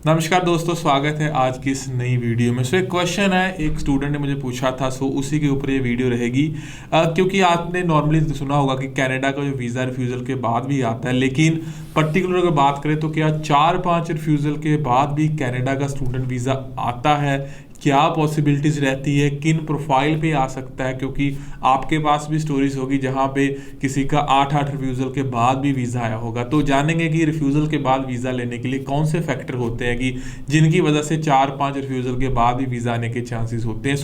नमस्कार दोस्तों, स्वागत है आज की इस नई वीडियो में। एक क्वेश्चन है, एक स्टूडेंट ने मुझे पूछा था, उसी के ऊपर ये वीडियो रहेगी। क्योंकि आपने नॉर्मली सुना होगा कि कनाडा का जो वीज़ा रिफ्यूज़ल के बाद भी आता है, लेकिन पर्टिकुलर अगर बात करें तो क्या 4-5 रिफ्यूज़ल के बाद भी कनाडा का स्टूडेंट वीज़ा आता है? क्या पॉसिबिलिटीज़ रहती है, किन प्रोफाइल पे आ सकता है? क्योंकि आपके पास भी स्टोरीज होगी जहाँ पे किसी का 8-8 रिफ्यूज़ल के बाद भी वीज़ा आया होगा। तो जानेंगे कि रिफ्यूज़ल के बाद वीज़ा लेने के लिए कौन से फैक्टर होते हैं कि जिनकी वजह से 4-5 रिफ्यूज़ल के बाद भी वीज़ा आने के चांसेस होते हैं।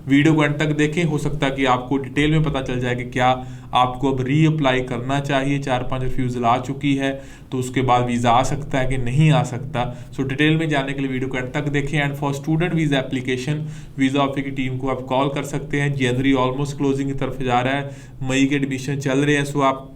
वीडियो को अंत तक देखें, हो सकता है कि आपको डिटेल में पता चल जाए कि क्या आपको अब रीअप्लाई करना चाहिए। 4-5 रिफ्यूज़ल आ चुकी है तो उसके बाद वीज़ा आ सकता है कि नहीं आ सकता। डिटेल में जाने के लिए वीडियो को अंत तक देखें। And for student visa application, visa office की टीम को आप कॉल कर सकते हैं। जनवरी ऑलमोस्ट क्लोजिंग की तरफ जा रहा है, मई के एडमिशन चल रहे हैं। आप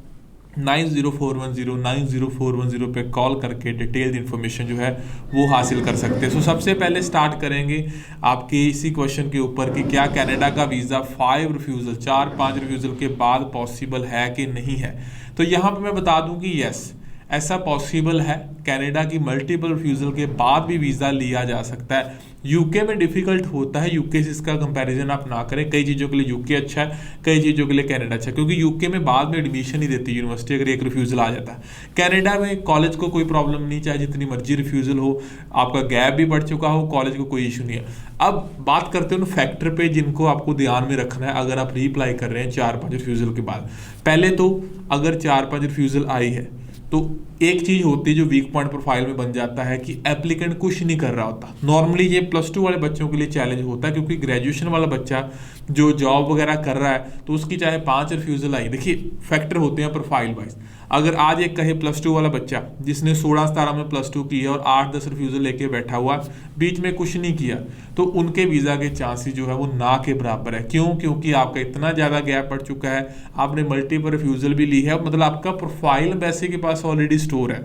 9041090410 पे कॉल करके डिटेल्ड इन्फॉर्मेशन जो है वो हासिल कर सकते हैं। सबसे पहले स्टार्ट करेंगे आपके इसी क्वेश्चन के ऊपर कि क्या कनाडा का वीज़ा 5 रिफ्यूज़ल 4-5 रिफ्यूज़ल के बाद पॉसिबल है कि नहीं है। तो यहाँ पे मैं बता दूं कि यस, ऐसा पॉसिबल है। कनाडा की मल्टीपल रिफ्यूज़ल के बाद भी वीज़ा लिया जा सकता है। यूके में डिफिकल्ट होता है, यूके से इसका कंपैरिजन आप ना करें। कई चीज़ों के लिए यूके अच्छा है, कई चीज़ों के लिए कनाडा अच्छा है, क्योंकि यूके में बाद में एडमिशन ही देती है यूनिवर्सिटी अगर एक रिफ्यूज़ल आ जाता है। कनाडा में कॉलेज को कोई प्रॉब्लम नहीं, चाहे जितनी मर्जी रिफ्यूज़ल हो, आपका गैप भी बढ़ चुका हो, कॉलेज को कोई इशू नहीं है। अब बात करते हैं उन फैक्टर पे जिनको आपको ध्यान में रखना है अगर आप रीअप्लाई कर रहे हैं 4-5 रिफ्यूज़ल के बाद। पहले तो अगर 4-5 रिफ्यूज़ल आई है तो एक चीज होती है जो वीक पॉइंट प्रोफाइल में बन जाता है कि एप्लीकेंट कुछ नहीं कर रहा होता। नॉर्मली ये +2 वाले बच्चों के लिए चैलेंज होता है, क्योंकि ग्रेजुएशन वाला बच्चा जो जॉब वगैरह कर रहा है तो उसकी चाहे 5 रिफ्यूज़ल आई, देखिए फैक्टर होते हैं प्रोफाइल वाइज। अगर आज एक कहे +2 वाला बच्चा जिसने 16-17 में +2 की है और 8-10 रिफ्यूज़ल लेके बैठा हुआ, बीच में कुछ नहीं किया, तो उनके वीज़ा के चांसेस जो है वो ना के बराबर है। क्यों? क्योंकि आपका इतना ज़्यादा गैप पड़ चुका है, आपने मल्टीपल रिफ्यूज़ल भी ली है, मतलब आपका प्रोफाइल वैसे के पास ऑलरेडी स्टोर है।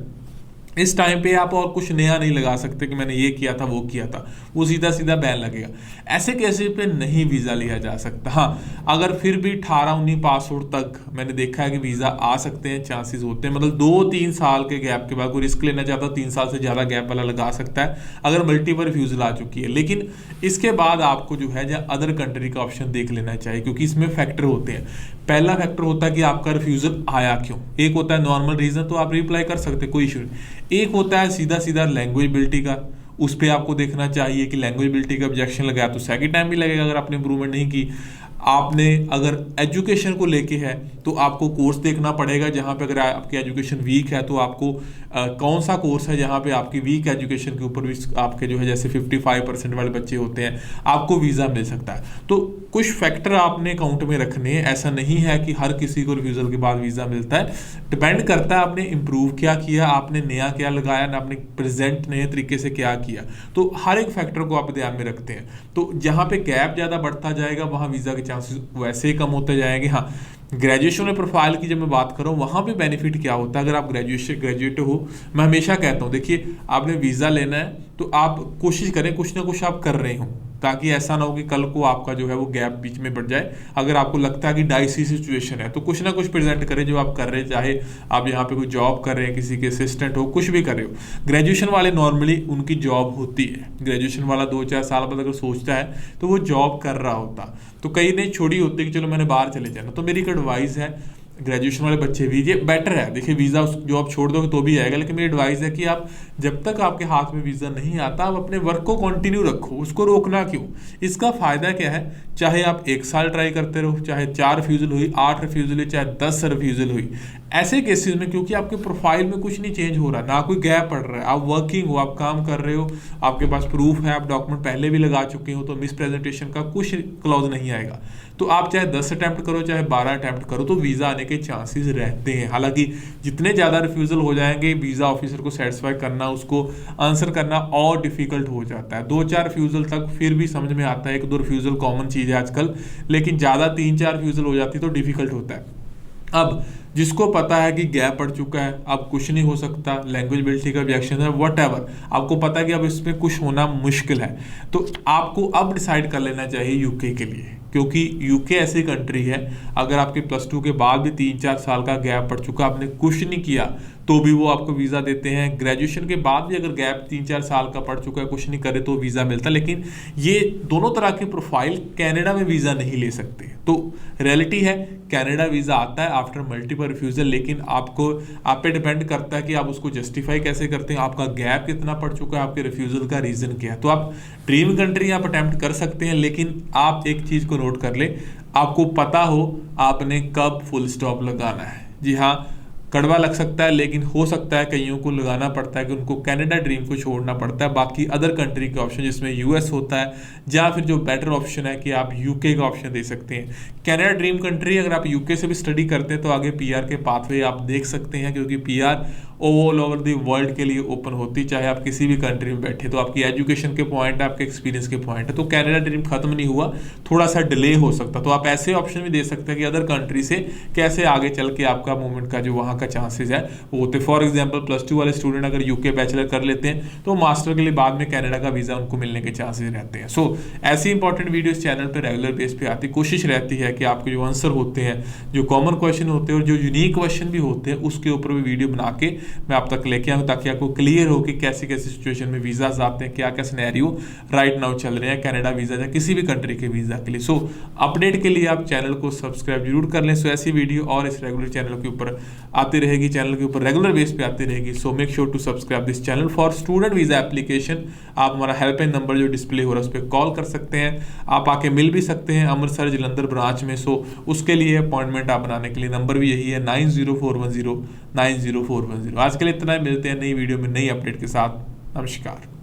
इस टाइम पे आप और कुछ नया नहीं लगा सकते कि मैंने ये किया था वो किया था, वो सीधा सीधा बैन लगेगा। ऐसे केसेस पे नहीं वीज़ा लिया जा सकता। हाँ, अगर फिर भी 18-19 पास आउट तक मैंने देखा है कि वीज़ा आ सकते हैं, चांसेस होते हैं, मतलब 2-3 साल के गैप के बाद कोई रिस्क लेना चाहता है 3 साल से ज़्यादा गैप वाला लगा सकता है अगर मल्टीपल रिफ्यूज़ल आ चुकी है। लेकिन इसके बाद आपको जो है अदर कंट्री का ऑप्शन देख लेना चाहिए, क्योंकि इसमें फैक्टर होते हैं। पहला फैक्टर होता है कि आपका रिफ्यूज़ल आया क्यों। एक होता है नॉर्मल रीज़न, तो आप रिप्लाई कर सकते, कोई इशू नहीं। एक होता है सीधा सीधा लैंग्वेजबिलिटी का, उस पर आपको देखना चाहिए कि लैंग्वेजबिलिटी का ऑब्जेक्शन लगाया तो सेकंड टाइम भी लगेगा अगर आपने इंप्रूवमेंट नहीं की। आपने अगर एजुकेशन को लेके है तो आपको कोर्स देखना पड़ेगा, जहाँ पे अगर आपकी एजुकेशन वीक है तो आपको कौन सा कोर्स है जहाँ पे आपकी वीक एजुकेशन के ऊपर भी आपके जो है जैसे 55% वाले बच्चे होते हैं आपको वीज़ा मिल सकता है। तो कुछ फैक्टर आपने काउंट में रखने हैं। ऐसा नहीं है कि हर किसी को रिफ्यूज़ल के बाद वीज़ा मिलता है, डिपेंड करता है आपने इम्प्रूव क्या किया, आपने नया क्या लगाया, ना आपने प्रेजेंट नए तरीके से क्या किया। तो हर एक फैक्टर को आप ध्यान में रखते हैं। तो जहाँ पे गैप ज़्यादा बढ़ता जाएगा वहाँ वीज़ा के चांसेस वैसे ही कम होते जाएंगे। हाँ, ग्रेजुएशन में प्रोफाइल की जब मैं बात करूँ वहाँ पे बेनिफिट क्या होता है, अगर आप ग्रेजुएट हो, मैं हमेशा कहता हूँ देखिए आपने वीज़ा लेना है तो आप कोशिश करें कुछ ना कुछ आप कर रहे हो, ताकि ऐसा ना हो कि कल को आपका जो है वो गैप बीच में बढ़ जाए। अगर आपको लगता है कि डाइसी सिचुएशन है तो कुछ ना कुछ प्रेजेंट करें जो आप कर रहे हैं, चाहे आप यहाँ पे कोई जॉब कर रहे हैं, किसी के असिस्टेंट हो, कुछ भी कर रहे हो। ग्रेजुएशन वाले नॉर्मली उनकी जॉब होती है, ग्रेजुएशन वाला 2-4 साल बाद अगर सोचता है तो वो जॉब कर रहा होता। तो कई ने छोड़ी होती है कि चलो मैंने बाहर चले जाना। तो मेरी एक एडवाइस है, ग्रेजुएशन वाले बच्चे भी, ये बेटर है। देखिए वीज़ा जो आप छोड़ दोगे तो भी आएगा, लेकिन मेरी एडवाइस है कि आप जब तक आपके हाथ में वीज़ा नहीं आता आप अपने वर्क को कंटिन्यू रखो, उसको रोकना क्यों। इसका फ़ायदा क्या है, चाहे आप 1 साल ट्राई करते रहो, चाहे 4 रिफ्यूज़ल हुई, 8 रिफ्यूज़ल हुई, चाहे 10 रिफ्यूज़ल हुई, ऐसे केसेस में क्योंकि आपके प्रोफाइल में कुछ नहीं चेंज हो रहा, ना कोई गैप पड़ रहा है, आप वर्किंग हो, आप काम कर रहे हो, आपके पास प्रूफ है, आप डॉक्यूमेंट पहले भी लगा चुके हो, तो मिस प्रेजेंटेशन का कुछ क्लॉज नहीं आएगा। तो आप चाहे 10 अटैम्प्ट करो चाहे 12 अटैम्प्ट करो, तो वीज़ा आने के चांसेस रहते हैं। हालांकि जितने ज़्यादा रिफ्यूज़ल हो जाएंगे वीज़ा ऑफिसर को सेटिस्फाई करना, उसको आंसर करना और डिफिकल्ट हो जाता है। 2-4 रिफ्यूज़ल तक फिर भी समझ में आता है, 1-2 रिफ्यूज़ल कॉमन चीज़ है आजकल, लेकिन ज़्यादा 3-4 रिफ्यूज़ल हो जाती है तो डिफिकल्ट होता है। अब जिसको पता है कि गैप पड़ चुका है, अब कुछ नहीं हो सकता, लैंग्वेजबिलिटी का ऑब्जेक्शन है, व्हाटएवर, आपको पता है कि अब इसमें कुछ होना मुश्किल है, तो आपको अब डिसाइड कर लेना चाहिए यूके के लिए। क्योंकि यूके ऐसी कंट्री है, अगर आपके +2 के बाद भी 3-4 साल का गैप पड़ चुका, आपने कुछ नहीं किया, तो भी वो आपको वीज़ा देते हैं। ग्रेजुएशन के बाद भी अगर गैप 3-4 साल का पड़ चुका है, कुछ नहीं करे, तो वीज़ा मिलता है। लेकिन ये दोनों तरह की प्रोफाइल कनाडा में वीज़ा नहीं ले सकते। तो रियलिटी है कनाडा वीज़ा आता है आफ्टर मल्टीपल रिफ्यूज़ल, लेकिन आपको आप पे डिपेंड करता है कि आप उसको जस्टिफाई कैसे करते हैं, आपका गैप कितना पड़ चुका है, आपके रिफ्यूज़ल का रीज़न क्या है। तो आप ड्रीम कंट्री आप अटैम्प्ट कर सकते हैं, लेकिन आप एक चीज़ को नोट कर ले, आपको पता हो आपने कब फुल स्टॉप लगाना है। जी हाँ, कड़वा लग सकता है, लेकिन हो सकता है कईयों को लगाना पड़ता है कि उनको कनाडा ड्रीम को छोड़ना पड़ता है बाकी अदर कंट्री के ऑप्शन, जिसमें यूएस होता है, या फिर जो बेटर ऑप्शन है कि आप यूके का ऑप्शन दे सकते हैं। कनाडा ड्रीम कंट्री, अगर आप यूके से भी स्टडी करते हैं तो आगे पीआर के पाथवे आप देख सकते हैं, क्योंकि PR all over the world के लिए ओपन होती, चाहे आप किसी भी कंट्री में बैठे। तो आपकी एजुकेशन के पॉइंट है, आपके एक्सपीरियंस के पॉइंट है, तो कनाडा ड्रीम खत्म नहीं हुआ, थोड़ा सा डिले हो सकता। तो आप ऐसे ऑप्शन भी दे सकते हैं कि अदर कंट्री से कैसे आगे चल के आपका मूवमेंट का जो वहाँ का चांसेस है वो होते। फॉर एग्जाम्पल +2 वाले स्टूडेंट अगर यूके बैचलर कर लेते हैं तो मास्टर के लिए बाद में कनाडा का वीज़ा उनको मिलने के चांसेस रहते हैं। सो ऐसी इंपॉर्टेंट वीडियो इस चैनल पर रेगुलर बेस पे आती, कोशिश रहती है कि आपके जो आंसर होते हैं, जो कॉमन क्वेश्चन होते हैं और जो यूनिक क्वेश्चन भी होते हैं, उसके ऊपर भी वीडियो बना के मैं आप तक लेके आऊँ, ताकि आपको क्लियर हो कि कैसी कैसी सिचुएशन में वीज़ाज आते हैं, क्या क्या सिनेरियो राइट नाउ चल रहे हैं कनाडा वीज़ा या किसी भी कंट्री के वीज़ा के लिए। सो अपडेट के लिए आप चैनल को सब्सक्राइब जरूर कर लें। सो ऐसी वीडियो और इस रेगुलर चैनल के ऊपर आती रहेगी, चैनल के ऊपर रेगुलर बेस पे आती रहेगी। So make sure to subscribe this channel for student visa application. आप हमारा हेल्पलाइन नंबर जो डिस्प्ले हो रहा है उस पर कॉल कर सकते हैं, आप आके मिल भी सकते हैं अमृतसर जलंधर ब्रांच में। सो उसके लिए अपॉइंटमेंट आप बनाने के लिए नंबर भी यही है 9041090410। आज के लिए इतना ही, मिलते हैं नई वीडियो में नई अपडेट के साथ। नमस्कार।